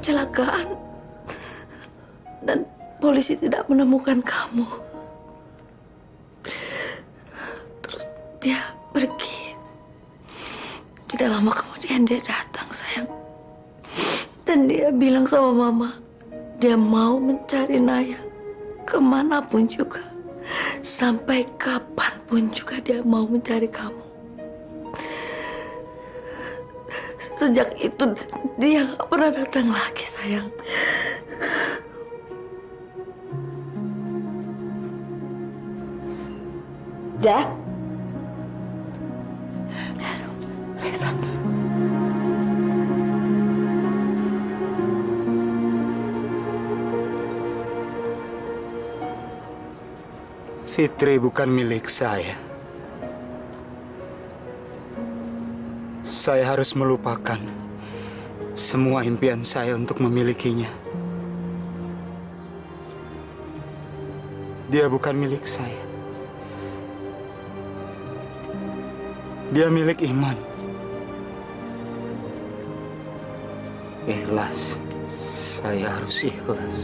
kecelakaan dan polisi tidak menemukan kamu. Terus dia pergi. Tidak lama kemudian dia datang, sayang. Dan dia bilang sama Mama, dia mau mencari Naya kemanapun juga. Sampai kapanpun juga dia mau mencari kamu. Sejak itu dia gak pernah datang lagi, sayang. Za? Reza. Fitri bukan milik saya. Saya harus melupakan semua impian saya untuk memilikinya. Dia bukan milik saya. Dia milik Iman. Ikhlas. Saya harus ikhlas.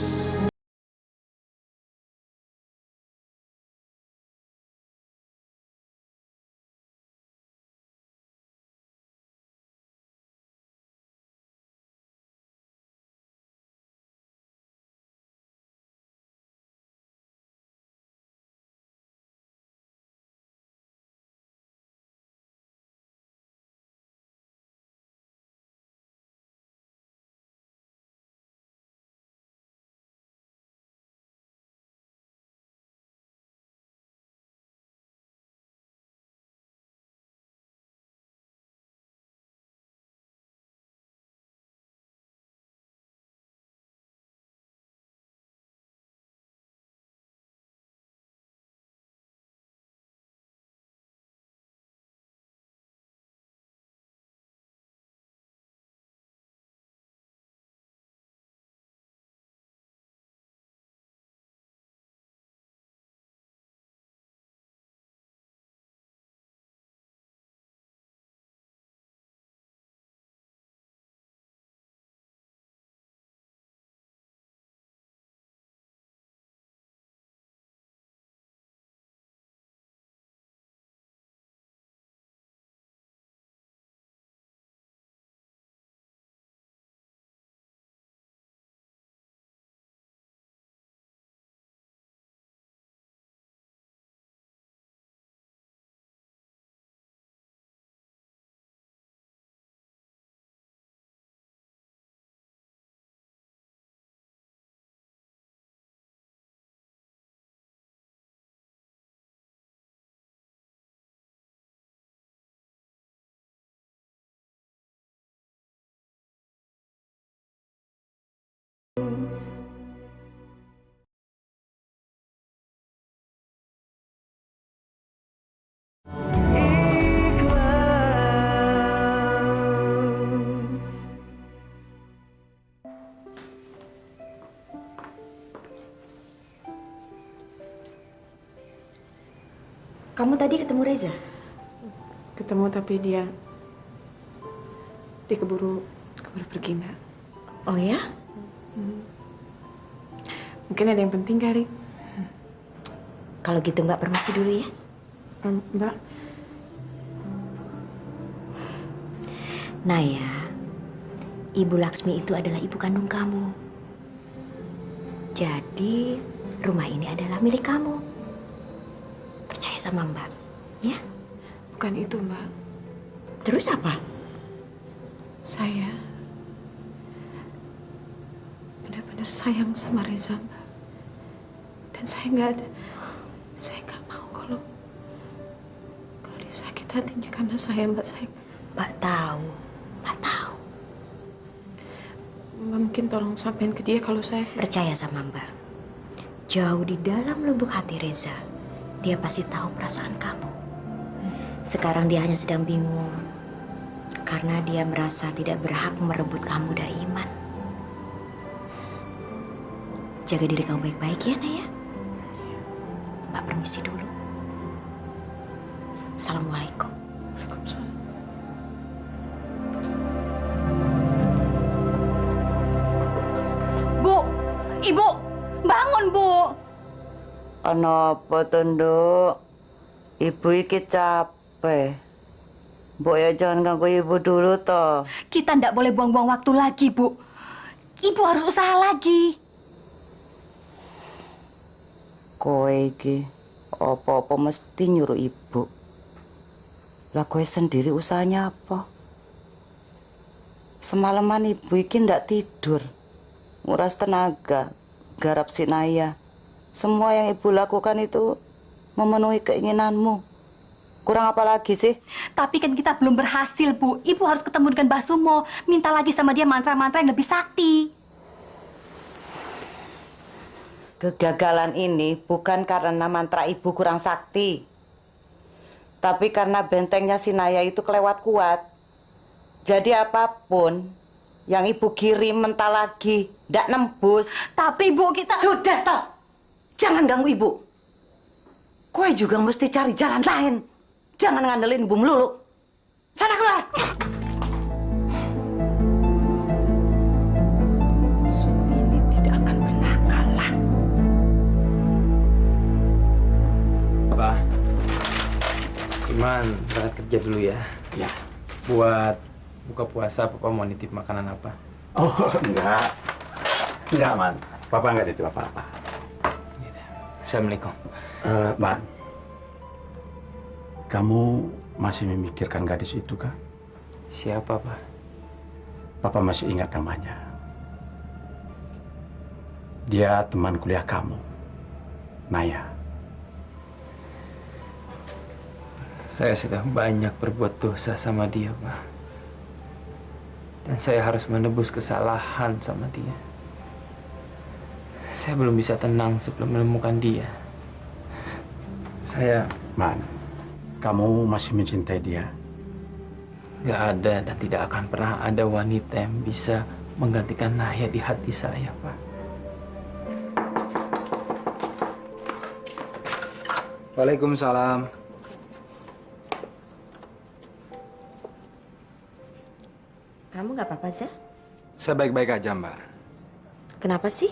Kamu tadi ketemu Reza? Ketemu tapi dia keburu pergi, Mbak. Oh ya? Mungkin ada yang penting kali. Kalau gitu Mbak permisi dulu ya. Mbak. Naya, Ibu Laksmi itu adalah ibu kandung kamu. Jadi rumah ini adalah milik kamu. Percaya sama Mbak, ya? Bukan itu, Mbak. Terus apa? Saya benar-benar sayang sama Reza, Mbak. Dan saya nggak mau kalau dia sakit hatinya karena saya, Mbak. Mbak tahu. Mbak mungkin tolong sampaikan ke dia kalau saya Percaya sama Mbak. Jauh di dalam lubuk hati Reza, dia pasti tahu perasaan kamu. Sekarang dia hanya sedang bingung karena dia merasa tidak berhak merebut kamu dari Iman. Jaga diri kamu baik-baik ya, Naya. Mbak permisi dulu. Assalamualaikum. Waalaikumsalam. Ibu, bangun, Bu. Kenapa tuh, Nduk? Ibu iki capek. Mbok ya jangan ganggu ibu dulu toh. Kita ndak boleh buang-buang waktu lagi, Bu. Ibu harus usaha lagi. Kowe iki apa-apa mesti nyuruh ibu. Lah kowe sendiri usahanya apa? Semalaman ibu iki ndak tidur. Nguras tenaga, garap si Naya. Semua yang ibu lakukan itu memenuhi keinginanmu. Kurang apa lagi sih? Tapi kan kita belum berhasil, Bu. Ibu harus ketemu dengan Mbah Sumo. Minta lagi sama dia mantra-mantra yang lebih sakti. Kegagalan ini bukan karena mantra ibu kurang sakti. Tapi karena bentengnya si Naya itu kelewat kuat. Jadi apapun yang ibu kirim mentah lagi, ndak nembus. Tapi, Bu, kita... Sudah toh, jangan ganggu ibu. Kowe juga mesti cari jalan lain. Jangan ngandelin ibu melulu. Sana keluar. Sumini tidak akan pernah kalah. Pak, Iman berangkat kerja dulu ya. Ya. Buat buka puasa, Papa mau nitip makanan apa? Oh, enggak. Enggak, Man. Papa enggak nitip apa-apa. Assalamualaikum. Man. Kamu masih memikirkan gadis itu, kah? Siapa, Pak? Papa masih ingat namanya. Dia teman kuliah kamu, Naya. Saya sudah banyak berbuat dosa sama dia, Pak. Dan saya harus menebus kesalahan sama dia. Saya belum bisa tenang sebelum menemukan dia. Saya... Man, kamu masih mencintai dia? nggak ada dan tidak akan pernah ada wanita yang bisa menggantikan Naya di hati saya, Pak. Waalaikumsalam. Kamu nggak apa-apa, Zah? Saya baik-baik aja, Mbak. Kenapa sih?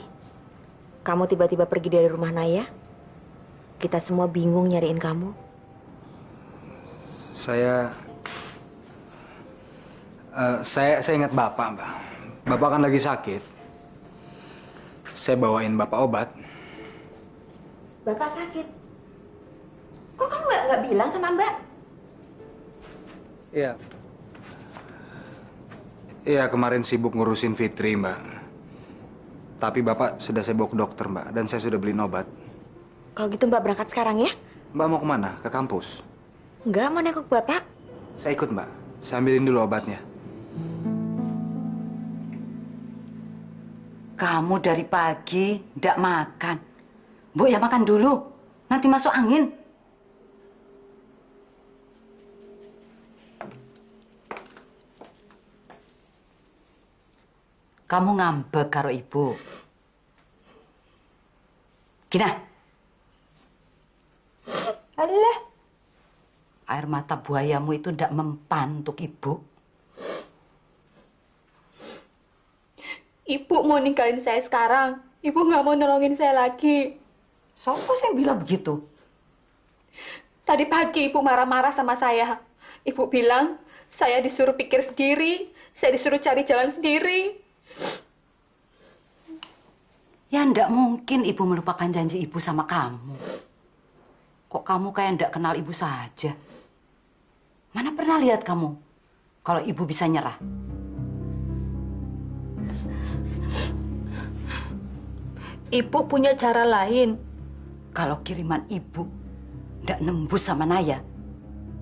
Kamu tiba-tiba pergi dari rumah Naya? Kita semua bingung nyariin kamu. Saya ingat Bapak, Mbak. Bapak kan lagi sakit. Saya bawain Bapak obat. Bapak sakit. Kok kamu nggak bilang sama Mbak? Iya. Iya, kemarin sibuk ngurusin Fitri, Mbak. Tapi Bapak sudah saya bawa ke dokter, Mbak. Dan saya sudah beliin obat. Kalau gitu Mbak berangkat sekarang ya? Mbak mau kemana? Ke kampus? Enggak, mau nengok Bapak. Saya ikut, Mbak. Saya ambilin dulu obatnya. Kamu dari pagi ndak makan. Bu ya makan dulu. Nanti masuk angin. Kamu ngambek karo ibu. Gina. Alah. Air mata buayamu itu ndak mempan untuk ibu. Ibu mau ninggalin saya sekarang. Ibu nggak mau nolongin saya lagi. Siapa sih yang bilang begitu? Tadi pagi Ibu marah-marah sama saya. Ibu bilang, saya disuruh pikir sendiri. Saya disuruh cari jalan sendiri. Ya ndak mungkin ibu melupakan janji ibu sama kamu. Kok kamu kayak ndak kenal ibu saja? Mana pernah lihat kamu kalau ibu bisa nyerah? Ibu punya cara lain. Kalau kiriman ibu ndak nembus sama Naya,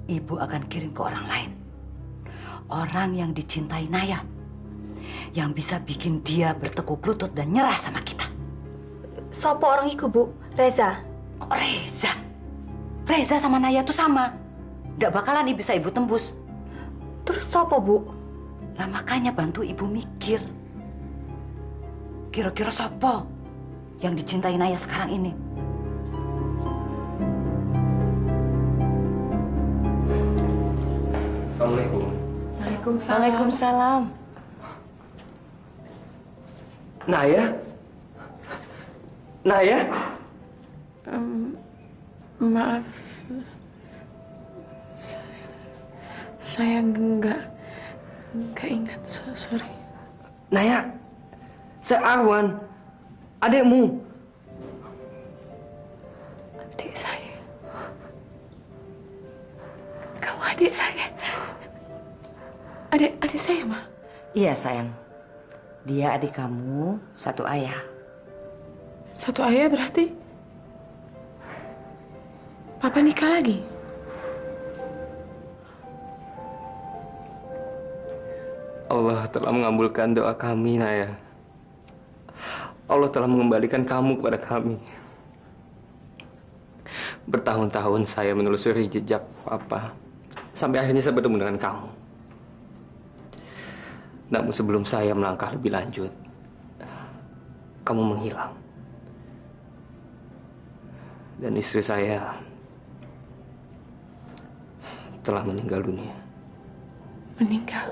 ibu akan kirim ke orang lain. Orang yang dicintai Naya. Yang bisa bikin dia bertekuk lutut dan nyerah sama kita. Sopo orang iku, Bu? Reza. Kok Reza? Reza sama Naya tuh sama. Nggak bakalan bisa ibu tembus. Terus sopo, Bu? Lah makanya bantu ibu mikir. Kira-kira sopo yang dicintai Naya sekarang ini? Assalamualaikum. Waalaikumsalam. Naya? Naya? Maaf, saya nggak ingat, sorry. Naya, saya Arwan, adikmu. Adik saya. Kamu adik saya. Adik saya, Ma. Iya sayang, dia adik kamu satu ayah. Satu ayah berarti Papa nikah lagi? Allah telah mengabulkan doa kami, Naya. Allah telah mengembalikan kamu kepada kami. Bertahun-tahun saya menelusuri jejak Papa, sampai akhirnya saya bertemu dengan kamu. Namun sebelum saya melangkah lebih lanjut, kamu menghilang. Dan istri saya telah meninggal dunia. Meninggal?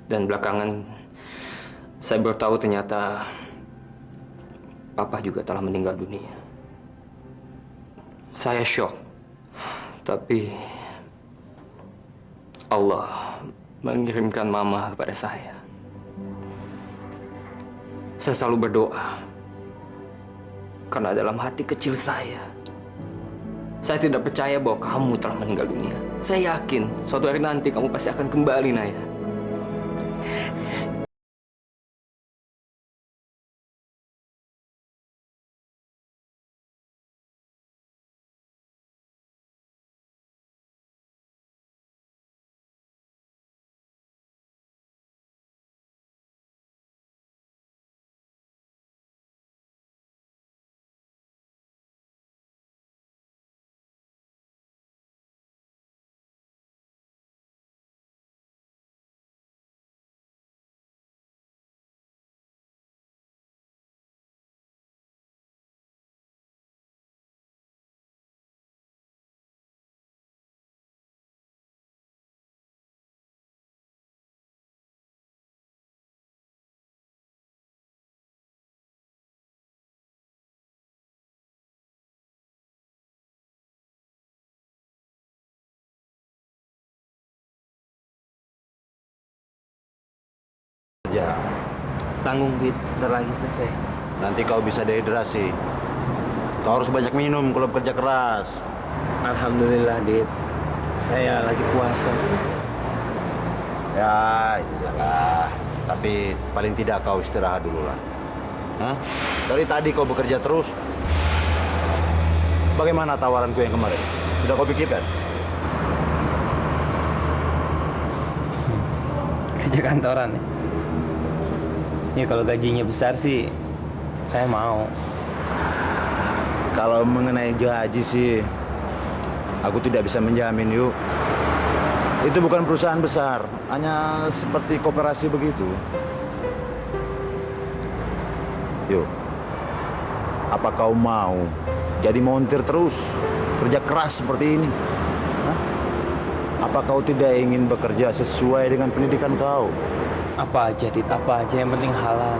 Dan belakangan saya baru tahu ternyata Papa juga telah meninggal dunia. Saya shock. Tapi Allah mengirimkan Mama kepada saya. Saya selalu berdoa. Karena dalam hati kecil saya tidak percaya bahwa kamu telah meninggal dunia. Saya yakin suatu hari nanti kamu pasti akan kembali, Naya. Kerja. Tanggung, Dit. Sebentar lagi selesai. Nanti kau bisa dehidrasi. Kau harus banyak minum kalau bekerja keras. Alhamdulillah, Dit. Saya lagi puasa. Ya, iyalah. Tapi paling tidak kau istirahat dulu lah. Hah? Dari tadi kau bekerja terus. Bagaimana tawaranku yang kemarin? Sudah kau pikirkan? Kerja kantoran ya? Ya kalau gajinya besar sih, saya mau. Kalau mengenai gaji sih, aku tidak bisa menjamin, yuk. Itu bukan perusahaan besar, hanya seperti koperasi begitu. Yuk, apa kau mau jadi montir terus, kerja keras seperti ini? Hah? Apa kau tidak ingin bekerja sesuai dengan pendidikan kau? Apa aja, Dit, apa aja yang penting halal.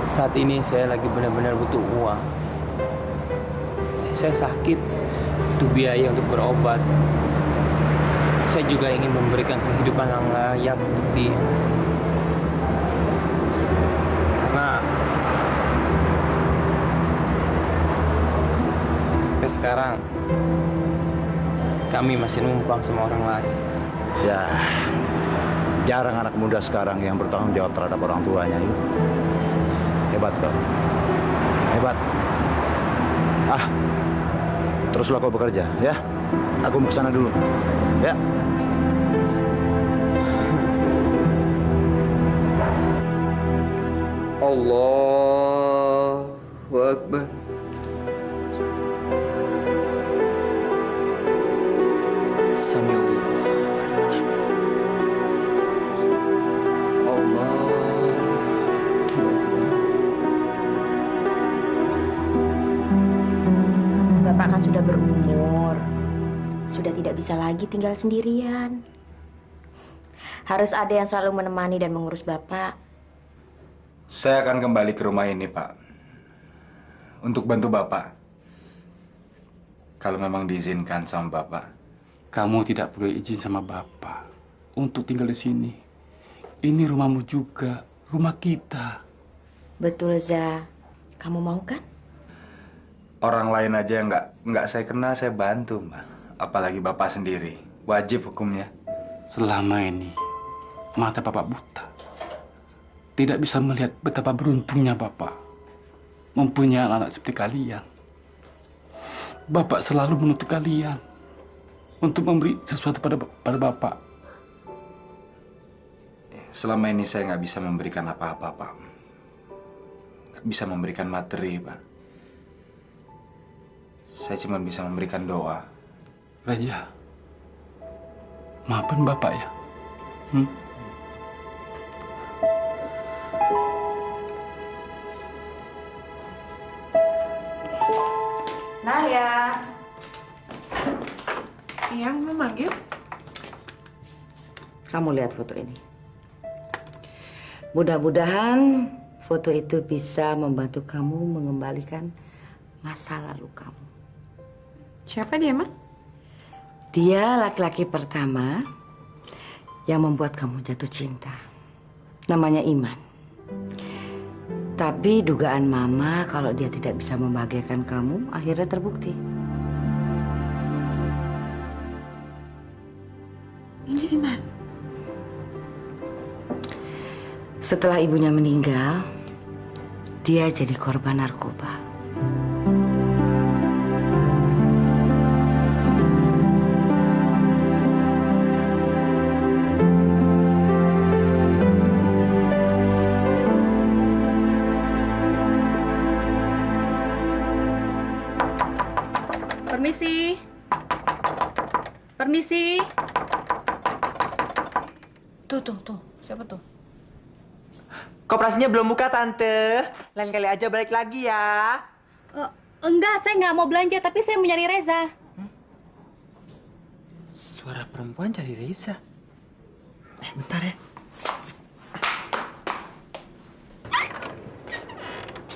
Saat ini saya lagi benar-benar butuh uang. Saya sakit, butuh biaya untuk berobat. Saya juga ingin memberikan kehidupan yang layak untuk dia. Karena sampai sekarang kami masih numpang sama orang lain. Ya, jarang anak muda sekarang yang bertanggung jawab terhadap orang tuanya, yuk. Hebat kau. Hebat. Teruslah kau bekerja, ya. Aku mau ke sana dulu. Ya. Allahu Akbar. Sami Allah. Bapak kan sudah berumur, sudah tidak bisa lagi tinggal sendirian. Harus ada yang selalu menemani dan mengurus Bapak. Saya akan kembali ke rumah ini, Pak. Untuk bantu Bapak. Kalau memang diizinkan sama Bapak. Kamu tidak perlu izin sama Bapak untuk tinggal di sini. Ini rumahmu juga, rumah kita. Betul, Za. Kamu mau kan? Orang lain aja yang nggak saya kenal, saya bantu, Mbak. Apalagi Bapak sendiri. Wajib hukumnya. Selama ini, mata Bapak buta. Tidak bisa melihat betapa beruntungnya Bapak mempunyai anak-anak seperti kalian. Bapak selalu menuntut kalian untuk memberi sesuatu pada Bapak. Selama ini saya nggak bisa memberikan apa-apa, Pak. Nggak bisa memberikan materi, Pak. Saya cuma bisa memberikan doa. Raja, maafkan Bapak ya. Naya. Yang memanggil? Kamu lihat foto ini. Mudah-mudahan foto itu bisa membantu kamu mengembalikan masa lalu kamu. Siapa dia, Ma? Dia laki-laki pertama yang membuat kamu jatuh cinta. Namanya Iman. Tapi dugaan Mama kalau dia tidak bisa membahagiakan kamu akhirnya terbukti. Ini Iman. Setelah ibunya meninggal, dia jadi korban narkoba. Permisi. Permisi. Tuh. Siapa tuh? Koperasinya belum buka, Tante. Lain kali aja balik lagi ya. Enggak, saya nggak mau belanja, tapi saya mau nyari Reza. Suara perempuan cari Reza. Bentar ya.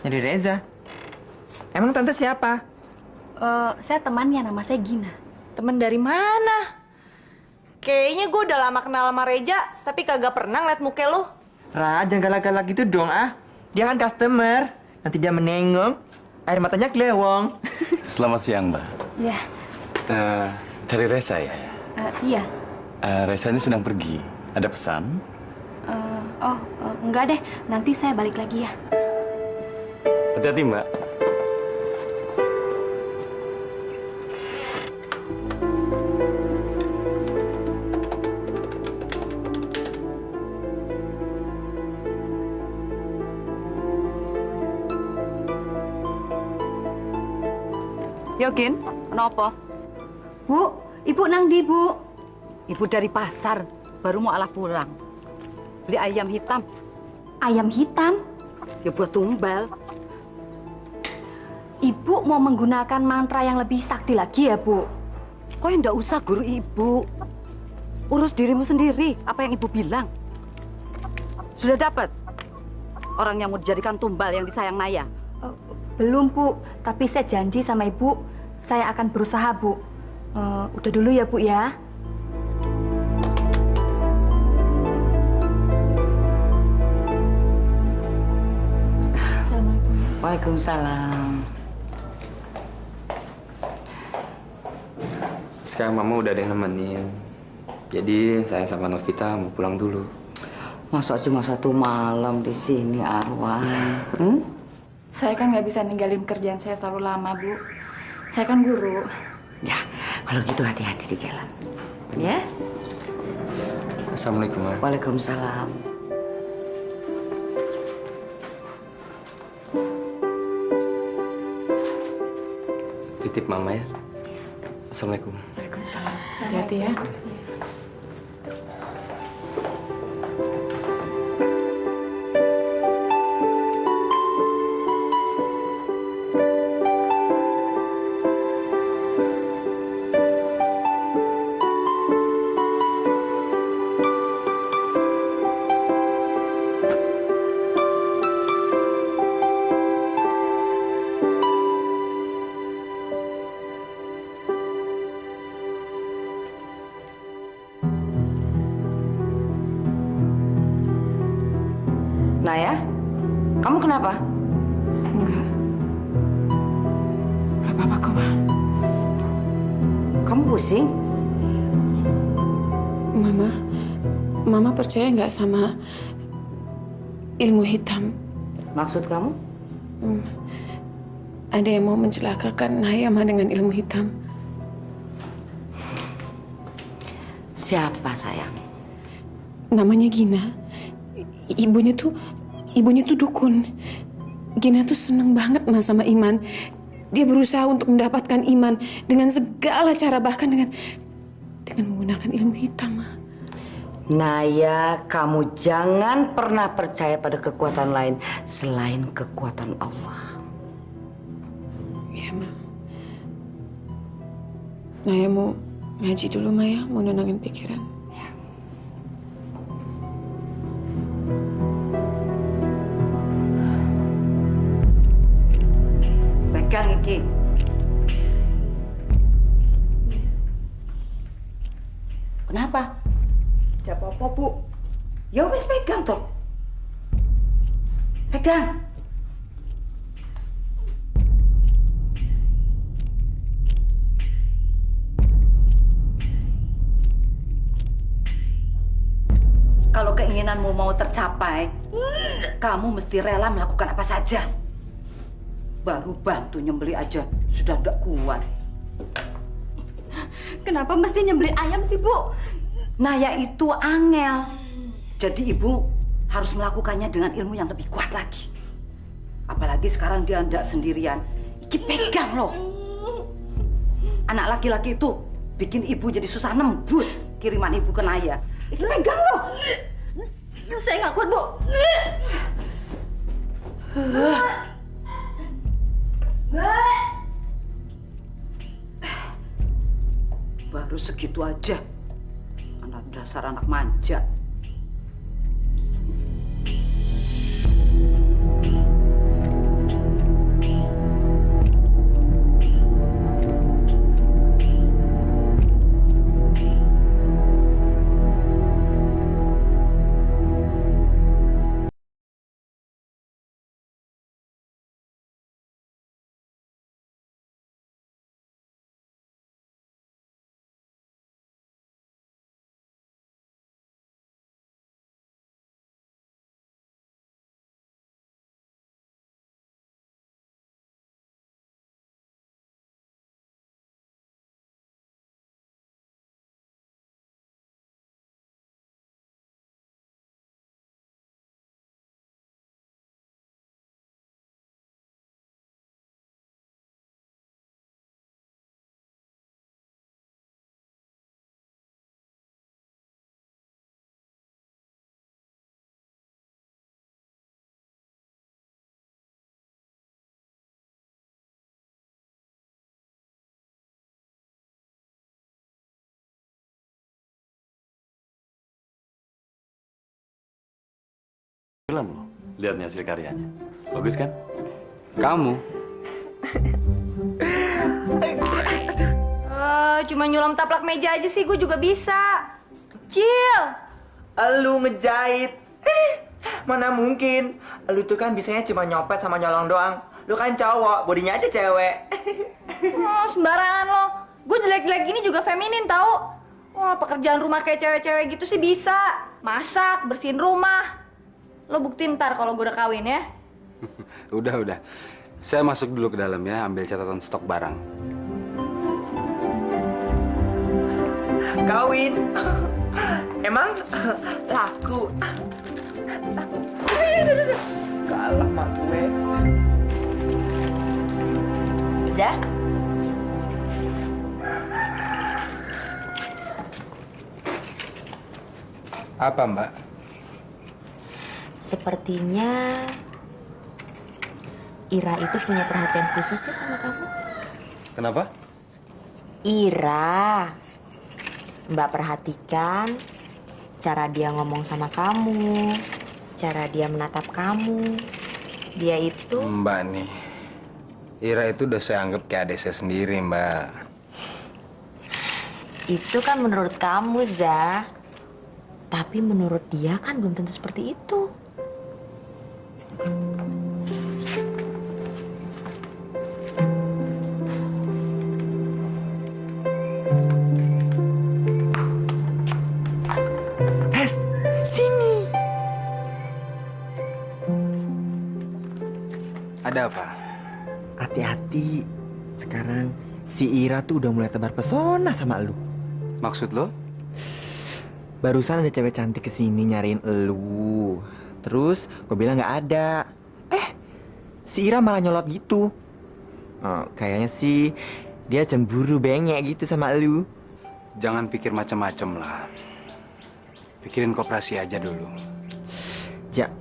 Nyari Reza? Emang Tante siapa? Saya temannya, nama saya Gina. Temen dari mana? Kayaknya gue udah lama kenal sama Reja, tapi kagak pernah ngeliat muka lo. Ra, jangan galak-galak gitu dong, ah. Dia kan customer. Nanti dia menengok, air matanya kelewong. Selamat siang, Mbak. Iya. Cari Reza ya? Iya. Reza ini sedang pergi. Ada pesan? Enggak deh. Nanti saya balik lagi ya. Hati-hati, Mbak. Yokin, kenapa? Bu, Ibu nang di, Bu? Ibu dari pasar, baru mau alah pulang. Beli ayam hitam, Ayam hitam? ya buat tumbal. Ibu mau menggunakan mantra yang lebih sakti lagi ya, Bu? Kok ndak usah guru ibu. Urus dirimu sendiri, apa yang ibu bilang. Sudah dapat orang yang mau dijadikan tumbal yang disayang Naya. Belum, Bu. Tapi saya janji sama Ibu, saya akan berusaha, Bu. Udah dulu ya, Bu, ya. Assalamualaikum. Waalaikumsalam. Sekarang Mama udah ada yang nemenin. Jadi saya sama Novita mau pulang dulu. Masa cuma 1 malam di sini, Arwan? Saya kan nggak bisa ninggalin kerjaan saya terlalu lama, Bu. Saya kan guru. Ya, kalau gitu hati-hati di jalan. Ya? Assalamualaikum, Ma. Waalaikumsalam. Titip Mama ya. Assalamualaikum. Waalaikumsalam. Hati-hati ya. Naya, kamu kenapa? Enggak. Enggak apa-apa kok, Ma. Kamu pusing? Mama percaya nggak sama ilmu hitam? Maksud kamu? Ada yang mau mencelakakan Naya, Ma, dengan ilmu hitam. Siapa sayang? Namanya Gina. Ibunya tuh dukun. Gina tuh seneng banget, Ma, sama Iman. Dia berusaha untuk mendapatkan Iman dengan segala cara, bahkan dengan menggunakan ilmu hitam, Ma. Naya, kamu jangan pernah percaya pada kekuatan lain selain kekuatan Allah. Iya, Ma. Naya mau ngaji dulu, Ma, ya. Mau nenangin pikiran. Pegang iki. Kenapa? Tidak apa-apa, Bu. Ya wes pegang toh. Pegang. Kalau keinginanmu mau tercapai, kamu mesti rela melakukan apa saja. Baru bantu nyembeli aja sudah tidak kuat. Kenapa mesti nyembeli ayam sih, Bu? Naya itu angel. Jadi ibu harus melakukannya dengan ilmu yang lebih kuat lagi. Apalagi sekarang dia ndak sendirian. Iki pegang loh. Anak laki-laki itu bikin ibu jadi susah nembus kiriman ibu ke Naya. Iki pegang loh. Saya nggak kuat, Bu. Baru segitu aja. Anak dasar anak manja. Film loh, lihat nih hasil karyanya. Bagus kan? Kamu? Cuma nyulam taplak meja aja sih, gue juga bisa. Kecil. Lu ngejahit. Mana mungkin. Lu tuh kan bisanya cuma nyopet sama nyolong doang. Lu kan cowok, bodinya aja cewek. Oh, sembarangan lo. Gue jelek-jelek gini juga feminin tau. Wah, pekerjaan rumah kayak cewek-cewek gitu sih bisa. Masak, bersihin rumah. Lo buktiin ntar kalau gue udah kawin ya. Udah. Saya masuk dulu ke dalam ya, ambil catatan stok barang. Kawin. Emang laku. Kalah sama gue. Za? Apa, Mbak? Sepertinya Ira itu punya perhatian khusus ya sama kamu. Kenapa? Ira, Mbak perhatikan cara dia ngomong sama kamu, cara dia menatap kamu. Dia itu... Mbak nih, Ira itu udah saya anggap kayak adik saya sendiri, Mbak. Itu kan menurut kamu, Za. Tapi menurut dia kan belum tentu seperti itu. Res, sini. Ada apa? Hati-hati. Sekarang si Ira tuh udah mulai tebar pesona sama lu. Maksud lo? Barusan ada cewek cantik kesini nyariin elu. Terus gue bilang nggak ada. Si Ira malah nyolot gitu. Oh, kayaknya sih dia cemburu bengek gitu sama elu. Jangan pikir macam-macam lah. Pikirin koperasi aja dulu. Ja,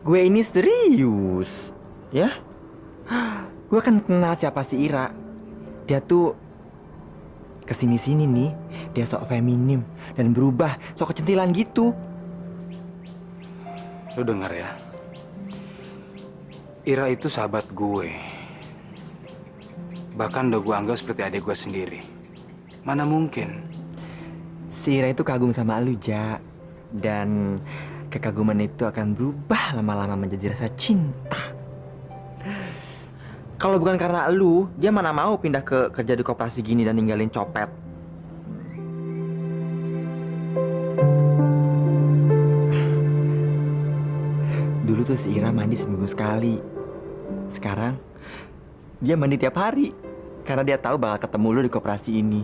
gue ini serius. Ya? Gue kan kenal siapa si Ira. Dia tuh kesini-sini nih, dia sok feminim dan berubah, sok kecentilan gitu. Lu denger ya. Ira itu sahabat gue. Bahkan udah gue anggap seperti adik gue sendiri. Mana mungkin? Si Ira itu kagum sama lu, Ja. Dan kekaguman itu akan berubah lama-lama menjadi rasa cinta. Kalau bukan karena lu, dia mana mau pindah ke kerja di koperasi gini dan ninggalin copet. Dulu tuh si Ira mandi seminggu sekali. Sekarang dia mandi tiap hari karena dia tahu bakal ketemu lu di koperasi ini.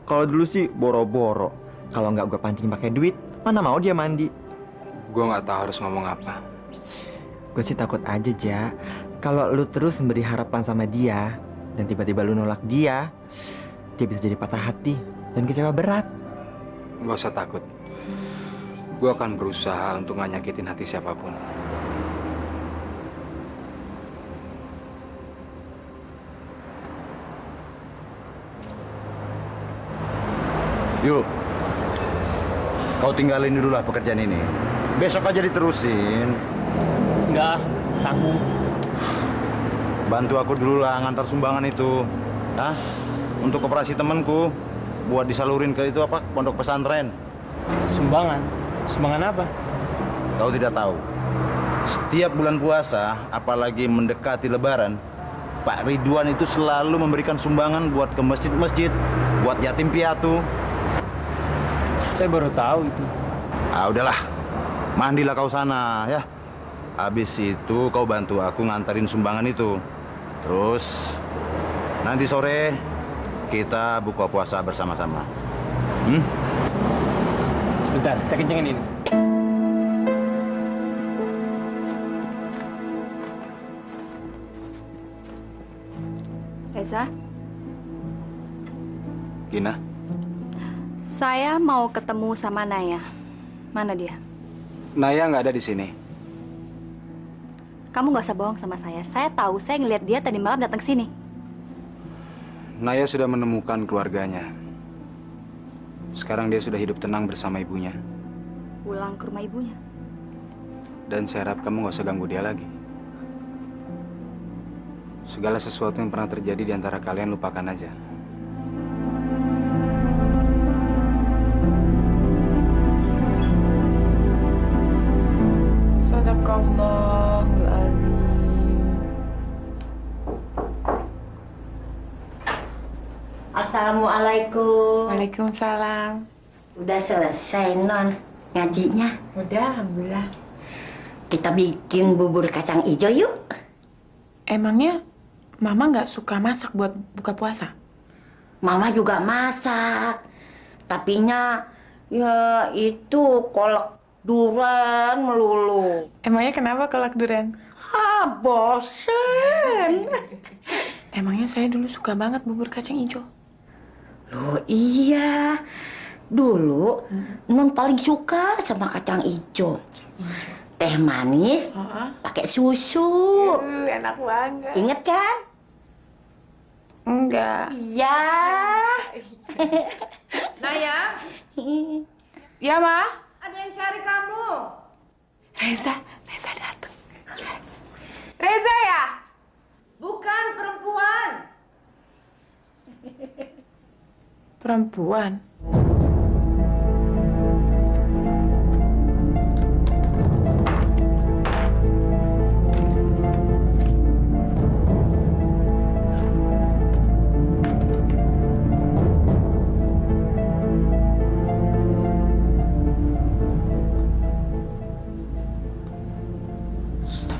Kalau dulu sih boro-boro. Kalau nggak gue pancing pakai duit, mana mau dia mandi? Gue nggak tahu harus ngomong apa. Gue sih takut aja, Ja. Kalau lu terus memberi harapan sama dia dan tiba-tiba lu nolak dia bisa jadi patah hati dan kecewa berat. Gak usah takut. Gue akan berusaha untuk gak nyakitin hati siapapun. Yuk, kau tinggalin dulu lah pekerjaan ini. Besok aja diterusin. Enggak, tanggung. Bantu aku dulu lah ngantar sumbangan itu. Hah? Untuk koperasi temanku. Buat disalurin ke itu apa? Pondok pesantren. Sumbangan? Sumbangan apa? Kau tidak tahu. Setiap bulan puasa, apalagi mendekati lebaran, Pak Ridwan itu selalu memberikan sumbangan buat ke masjid-masjid, buat yatim piatu. Saya baru tahu itu. Ah, udahlah. Mandilah kau sana, ya. Habis itu kau bantu aku ngantarin sumbangan itu. Terus nanti sore kita buka puasa bersama-sama. Sebentar, saya kencengin ini. Reza, Gina, saya mau ketemu sama Naya. Mana dia? Naya nggak ada di sini. Kamu nggak usah bohong sama saya. Saya tahu, saya ngeliat dia tadi malam datang ke sini. Naya sudah menemukan keluarganya. Sekarang dia sudah hidup tenang bersama ibunya. Pulang ke rumah ibunya. Dan saya harap kamu nggak usah ganggu dia lagi. Segala sesuatu yang pernah terjadi di antara kalian lupakan aja. Sadaqallahul azim. Assalamualaikum. Waalaikumsalam. Udah selesai, Non, ngajinya? Udah, alhamdulillah. Kita bikin bubur kacang hijau yuk. Emangnya Mama nggak suka masak buat buka puasa? Mama juga masak. Tapinya ya itu kolak durian melulu. Emangnya kenapa kolak durian? Ah, bosen. Emangnya saya dulu suka banget bubur kacang hijau. Loh iya. Dulu Non paling suka sama kacang hijau. Teh manis pakai susu. Enak banget. Ingat kan? Enggak. Iya. Naya, Ya, Ma? ada yang cari kamu. Reza datang. Reza ya? Bukan perempuan. Perempuan.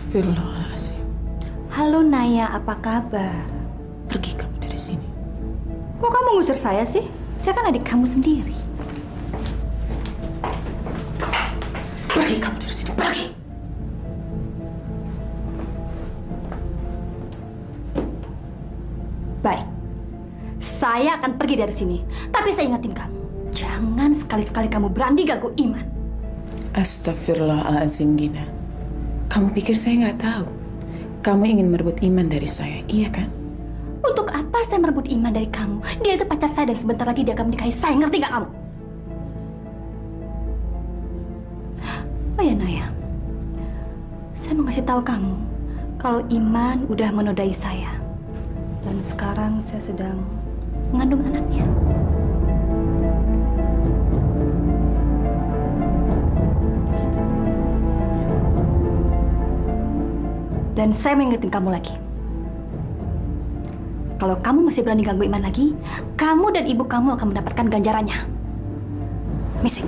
Astagfirullahaladzim. Halo Naya, apa kabar? Pergi kamu dari sini. Kok kamu ngusir saya sih? Saya kan adik kamu sendiri. Pergi kamu dari sini, pergi. Baik, saya akan pergi dari sini. Tapi saya ingatin kamu, jangan sekali-sekali kamu berani ganggu Iman. Astagfirullahaladzim, Gina. Kamu pikir saya nggak tahu? Kamu ingin merebut Iman dari saya, iya kan? Untuk apa saya merebut Iman dari kamu? Dia itu pacar saya dan sebentar lagi dia akan menikahi saya, ngerti gak kamu? Oh ya Naya, saya mau kasih tahu kamu kalau Iman udah menodai saya. Dan sekarang saya sedang mengandung anaknya. Dan saya mengingetin kamu lagi. Kalau kamu masih berani ganggu Iman lagi, kamu dan ibu kamu akan mendapatkan ganjarannya. Misi.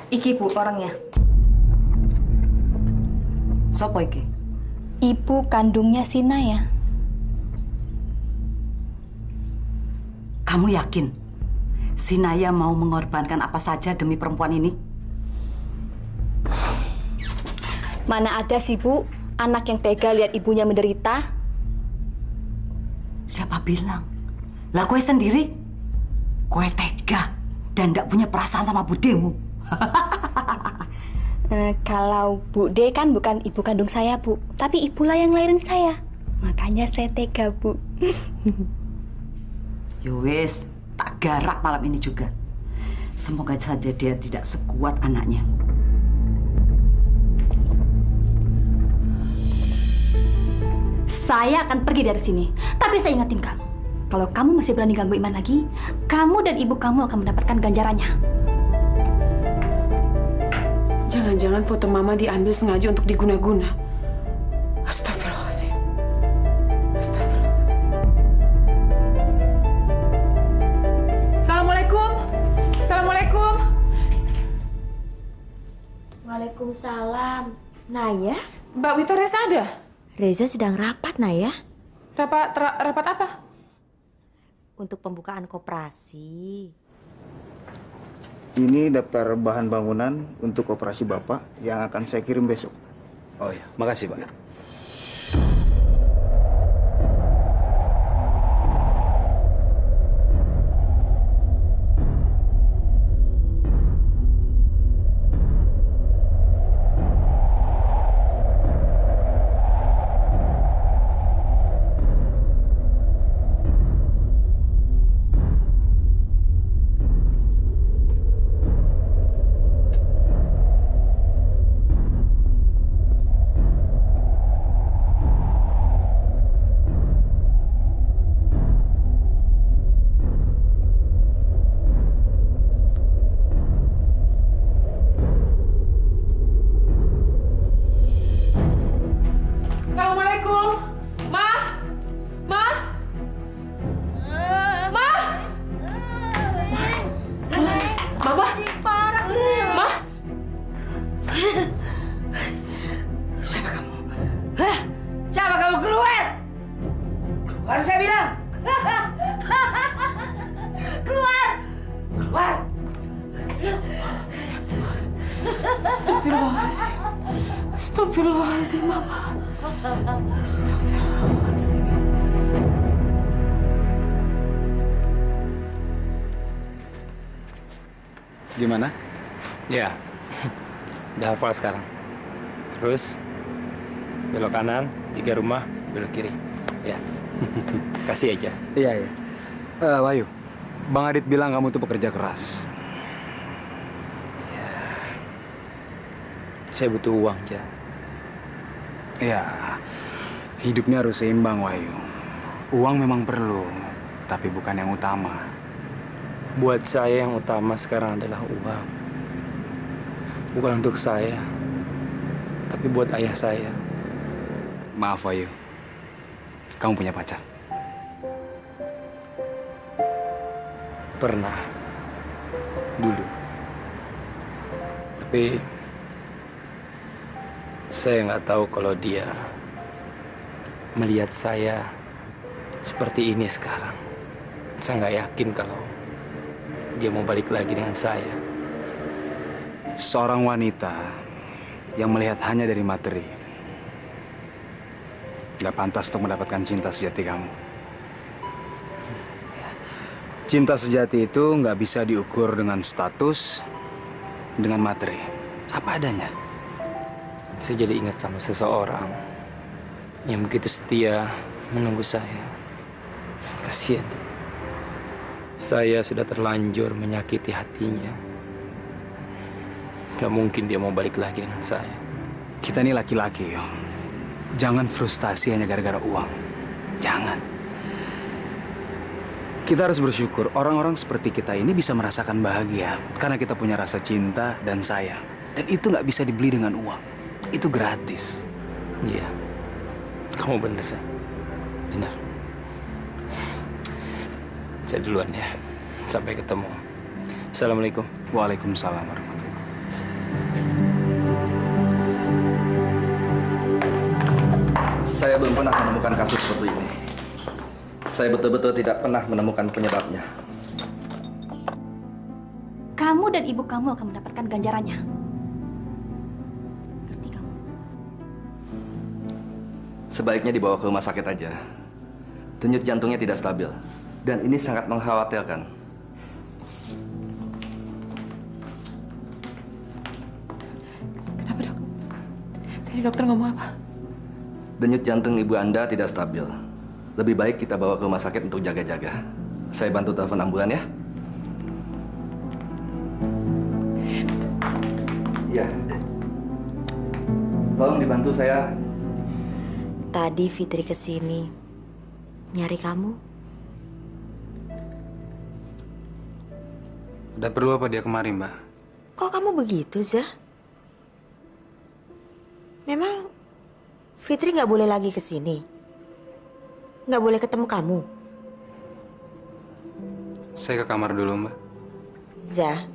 Iki Bu orangnya. Sopo iki? Ibu kandungnya si Naya. Kamu yakin si Naya mau mengorbankan apa saja demi perempuan ini? Mana ada sih Bu, anak yang tega lihat ibunya menderita? Siapa bilang? Lah kowe sendiri? Kowe tega dan ndak punya perasaan sama budemu. Kalau Bu D kan bukan ibu kandung saya Bu, tapi ibulah yang ngelahirin saya. Makanya saya tega Bu. Yowes, tak garap malam ini juga. Semoga saja dia tidak sekuat anaknya. Saya akan pergi dari sini. Tapi saya ingatin kamu, kalau kamu masih berani ganggu Iman lagi, kamu dan ibu kamu akan mendapatkan ganjarannya. Jangan-jangan foto Mama diambil sengaja untuk diguna-guna. Astagfirullahaladzim. Astagfirullahaladzim. Assalamualaikum. Assalamualaikum. Waalaikumsalam. Naya? Mbak Wita Reza ada? Reza sedang rapat, Naya. Rapat apa? Untuk pembukaan koperasi. Ini daftar bahan bangunan untuk operasi Bapak yang akan saya kirim besok. Oh ya, makasih Pak. Assalamualaikum. Ma? Ma? Ma? Mama? Ma? Siapa kamu? Hah? Siapa kamu? Keluar! Keluar saya bilang! Keluar! Keluar! Astagfirullahaladzim. Astagfirullahaladzim, Mama. Astagfirullahaladzim. Gimana? Ya, udah hafal sekarang. Terus belok kanan, 3 rumah, belok kiri. Ya, kasih aja. Iya, iya. Wahyu, Bang Adit bilang kamu tuh pekerja keras. Saya butuh uang, Ja. Ya, hidupnya harus seimbang, Wahyu. Uang memang perlu, tapi bukan yang utama. Buat saya yang utama sekarang adalah uang. Bukan untuk saya, tapi buat ayah saya. Maaf, Wahyu. Kamu punya pacar? Pernah. Dulu. Tapi saya nggak tahu kalau dia melihat saya seperti ini sekarang. Saya nggak yakin kalau dia mau balik lagi dengan saya. Seorang wanita yang melihat hanya dari materi nggak pantas untuk mendapatkan cinta sejati kamu. Cinta sejati itu nggak bisa diukur dengan status, dengan materi. Apa adanya. Saya jadi ingat sama seseorang yang begitu setia menunggu saya. Kasihan dia. Saya sudah terlanjur menyakiti hatinya. Gak mungkin dia mau balik lagi dengan saya. Kita ini laki-laki, yo. Jangan frustasi hanya gara-gara uang. Jangan. Kita harus bersyukur orang-orang seperti kita ini bisa merasakan bahagia karena kita punya rasa cinta dan sayang. Dan itu nggak bisa dibeli dengan uang. Itu gratis. Iya, kamu benar, Sa. Benar. Saya duluan ya. Sampai ketemu. Assalamualaikum. Waalaikumsalam warahmatullahi. Saya belum pernah menemukan kasus seperti ini. Saya betul-betul tidak pernah menemukan penyebabnya. Kamu dan ibu kamu akan mendapatkan ganjarannya. Ngerti kamu? Sebaiknya dibawa ke rumah sakit aja. Denyut jantungnya tidak stabil. Dan ini sangat mengkhawatirkan. Kenapa, Dok? Tadi dokter ngomong apa? Denyut jantung ibu Anda tidak stabil. Lebih baik kita bawa ke rumah sakit untuk jaga-jaga. Saya bantu telepon ambulan ya. Ya. Tolong dibantu saya. Tadi Fitri kesini nyari kamu. Ada perlu apa dia kemari, Mbak? Kok kamu begitu, Zah? Memang Fitri nggak boleh lagi kesini? Nggak boleh ketemu kamu? Saya ke kamar dulu, Mbak. Zah,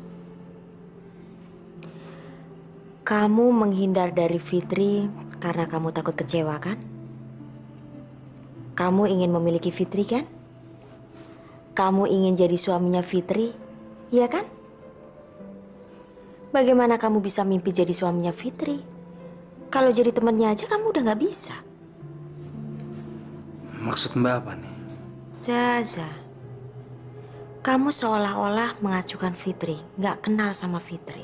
kamu menghindar dari Fitri karena kamu takut kecewa, kan? Kamu ingin memiliki Fitri, kan? Kamu ingin jadi suaminya Fitri, iya kan? Bagaimana kamu bisa mimpi jadi suaminya Fitri? Kalau jadi temannya aja kamu udah nggak bisa. Maksud Mbak apa nih? Zaza, kamu seolah-olah mengacuhkan Fitri, nggak kenal sama Fitri.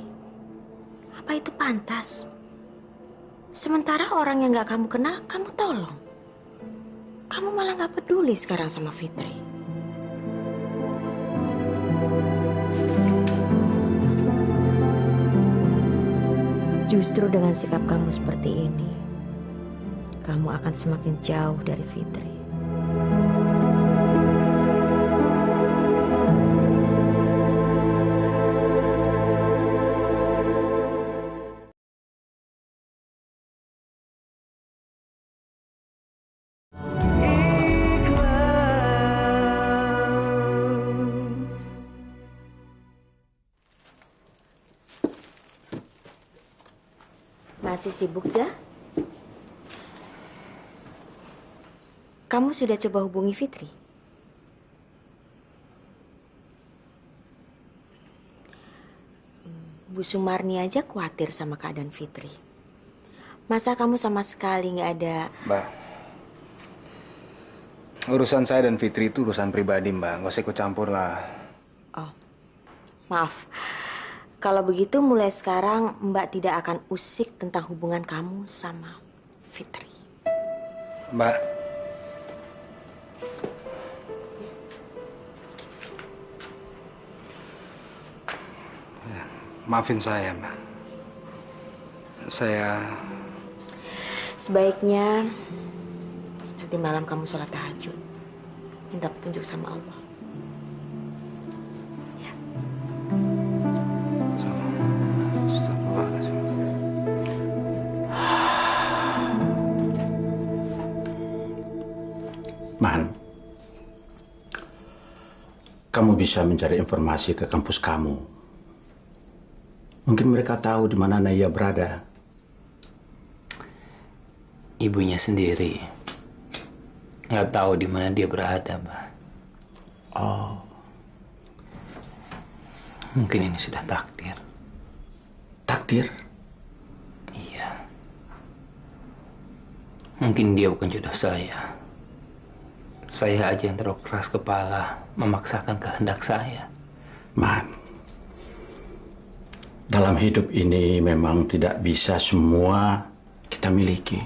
Apa itu pantas? Sementara orang yang nggak kamu kenal, kamu tolong. Kamu malah nggak peduli sekarang sama Fitri. Justru dengan sikap kamu seperti ini, kamu akan semakin jauh dari Fitri. Masih sibuk, Zah? Kamu sudah coba hubungi Fitri? Bu Sumarni aja khawatir sama keadaan Fitri. Masa kamu sama sekali nggak ada... Mbak, urusan saya dan Fitri itu urusan pribadi, Mbak. Nggak usah ikut campur lah. Oh, maaf. Kalau begitu mulai sekarang Mbak tidak akan usik tentang hubungan kamu sama Fitri. Mbak. Ya, maafin saya, Mbak. Sebaiknya nanti malam kamu sholat tahajud. Minta petunjuk sama Allah. Man, kamu bisa mencari informasi ke kampus kamu. Mungkin mereka tahu di mana Naya berada. Ibunya sendiri nggak tahu di mana dia berada, Mbak. Oh. Mungkin ini sudah takdir. Takdir? Iya. Mungkin dia bukan jodoh saya. Saya aja yang terlalu keras kepala memaksakan kehendak saya. Man, dalam hidup ini memang tidak bisa semua kita miliki.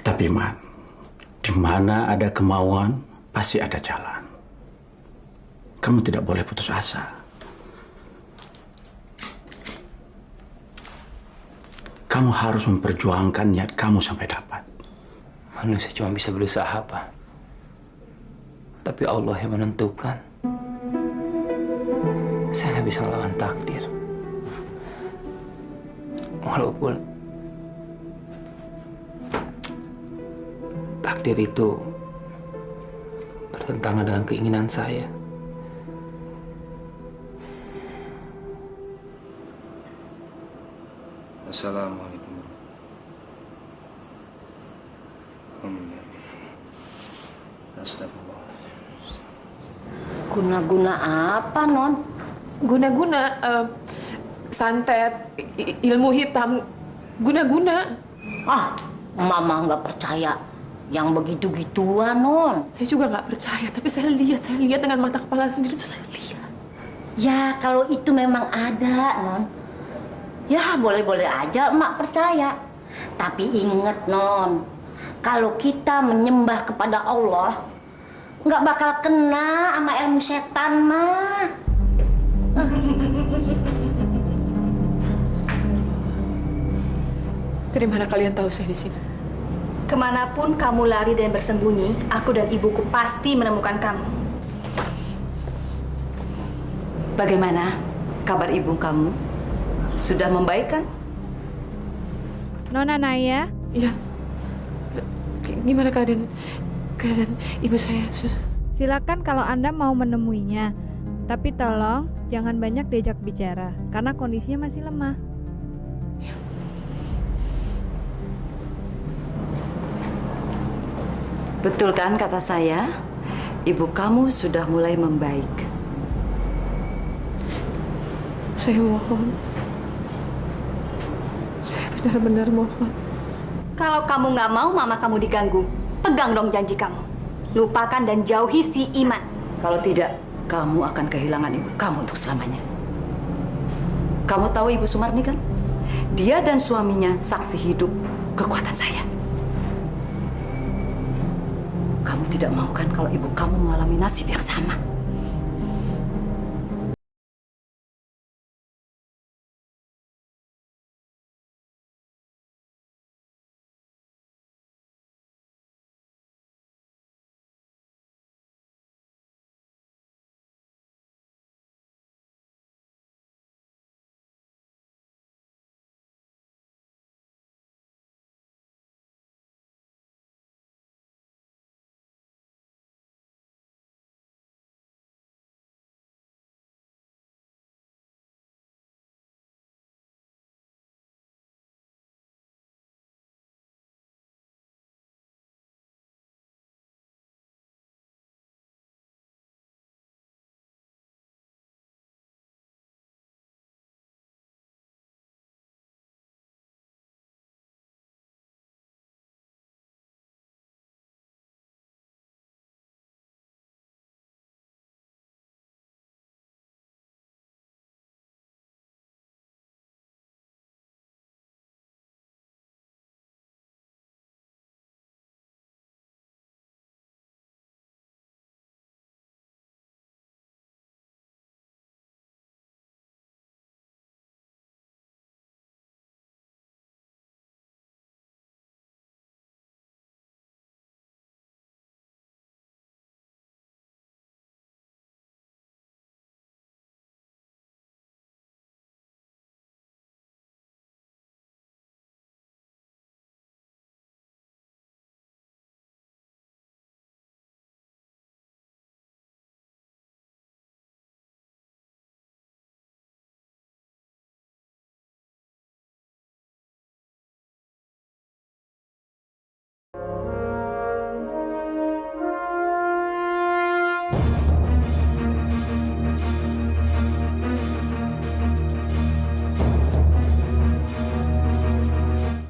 Tapi Man, di mana ada kemauan, pasti ada jalan. Kamu tidak boleh putus asa. Kamu harus memperjuangkan niat kamu sampai dapat. Manusia cuma bisa berusaha, Pak. Tapi Allah yang menentukan. Saya nggak bisa melawan takdir. Walaupun takdir itu bertentangan dengan keinginan saya. Assalamualaikum. Astagfirullah. Guna-guna apa, Non? Guna-guna santet, ilmu hitam, guna-guna. Ah, Mama nggak percaya yang begitu-gituan, Non. Saya juga nggak percaya, tapi saya lihat dengan mata kepala sendiri tuh saya lihat. Ya, kalau itu memang ada, Non. Ya, boleh-boleh aja Emak percaya. Tapi ingat, Non, kalau kita menyembah kepada Allah, nggak bakal kena sama ilmu setan, mah. Dari mana kalian tahu saya di sini? Kemanapun kamu lari dan bersembunyi, aku dan ibuku pasti menemukan kamu. Bagaimana kabar ibu kamu? Sudah membaik kan? Nona Naya? Iya. Gimana keadaan ibu saya, Sus? Silakan kalau Anda mau menemuinya. Tapi tolong jangan banyak diajak bicara karena kondisinya masih lemah. Betul kan kata saya? Ibu kamu sudah mulai membaik. Saya mohon. Saya benar-benar mohon. Kalau kamu nggak mau mama kamu diganggu, pegang dong janji kamu. Lupakan dan jauhi si Iman. Kalau tidak, kamu akan kehilangan ibu kamu untuk selamanya. Kamu tahu Ibu Sumarni kan? Dia dan suaminya saksi hidup kekuatan saya. Kamu tidak mau kan kalau ibu kamu mengalami nasib yang sama?